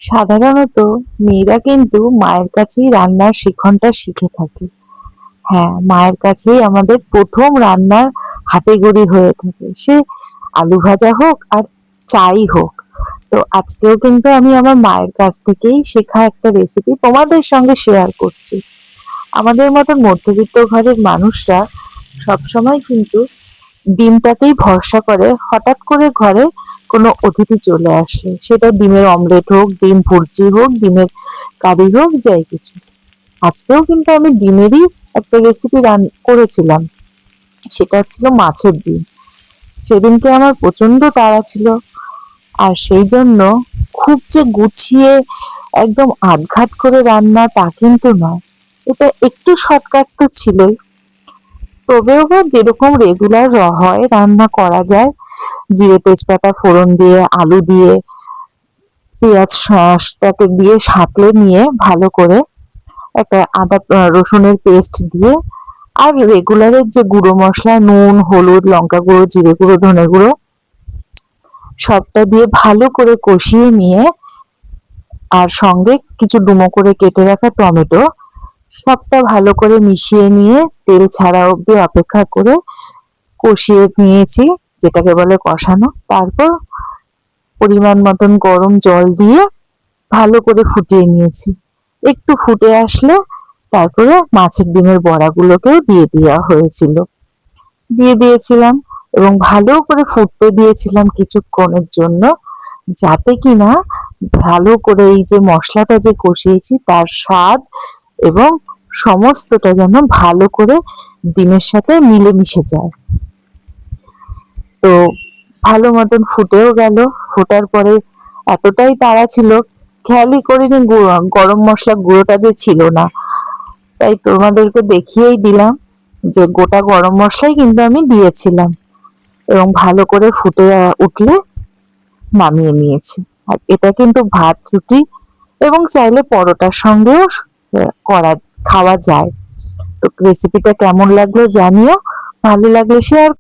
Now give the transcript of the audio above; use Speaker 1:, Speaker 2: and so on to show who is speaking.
Speaker 1: সাধারণত মেয়েরা কিন্তু মায়ের কাছেই রান্নার শিখনটা শিখে থাকে। হ্যাঁ, মায়ের কাছেই আমাদের প্রথম রান্নার হাতেখড়ি হয়ে থাকে। সে আলু ভাজা হোক আর চাই হোক। তো আজকেও কিন্তু আমি আমার মায়ের কাছ থেকেই শেখা একটা রেসিপি তোমাদের সঙ্গে শেয়ার করছি। আমাদের মতন মধ্যবিত্ত ঘরের মানুষরা সবসময় কিন্তু ডিমটাকেই ভরসা করে হঠাৎ করে ঘরে কোনো অতিথি চলে আসলে, সেটা ডিমের অমলেট হোক, ডিম ভুর্জি হোক, ডিমের কারি হোক, যাই কিছু। আজকেও কিন্তু আমি ডিমেরই একটা রেসিপি করেছিলাম, সেটা ছিল মাছের ডিম। সেদিনকে আমার প্রচন্ড তাড়া ছিল, আর সেই জন্য খুব যে গুছিয়ে একদম আধঘাট করে রান্না তা কিন্তু নয়, এটা একটু শর্টকাট তো ছিলই। তবেও বা যেরকম রেগুলার হয় রান্না করা যায়, জিরে তেজপাতা ফোড়ন দিয়ে, আলু দিয়ে, পেঁয়াজ শাঁসটাকে দিয়ে সাঁতলে নিয়ে ভালো করে একটা আদা রসুনের পেস্ট দিয়ে, আর রেগুলারের যে গুঁড়ো মশলা নুন, হলুদ, লঙ্কা গুঁড়ো, জিরে গুঁড়ো, ধনে গুঁড়ো সবটা দিয়ে ভালো করে কষিয়ে নিয়ে, আর সঙ্গে কিছু ডুমো করে কেটে রাখা টমেটো, সবটা ভালো করে মিশিয়ে নিয়ে তেল ছাড়া অবধি অপেক্ষা করে কষিয়ে নিয়েছি, যেটাকে বলে কষানো। তারপর পরিমাণ মতন গরম জল দিয়ে ভালো করে ফুটিয়ে নিয়েছি। একটু ফুটে আসলে তারপরে মাছের ডিমের বড়াগুলোকেও দিয়ে দেওয়া হয়েছিল, দিয়ে দিয়েছিলাম এবং ভালো করে ফুটতে দিয়েছিলাম কিছুক্ষণের জন্য, যাতে কিনা ভালো করে এই যে মশলাটা যে কষিয়েছি তার স্বাদ এবং সমস্তটা যেন ভালো করে ডিমের সাথে মিলেমিশে যায়। তো ভালো মতন ফুটেও গেল। ফোটার পরে এতটাই তাড়া ছিল, খেয়ালই করিনি গরম মশলা গুঁড়োটা যে ছিল না, তাই তোমাদেরকে দেখিয়েই দিলাম যে গোটা গরম মশলাই কিন্তু আমি দিয়েছিলাম, এবং ভালো করে ফুটে উঠলে নামিয়ে নিয়েছি। আর এটা কিন্তু ভাত, রুটি এবং চাইলে পরোটার সঙ্গেও করা খাওয়া যায়। তো রেসিপিটা কেমন লাগলো জানিও, ভালো লাগলে শেয়ার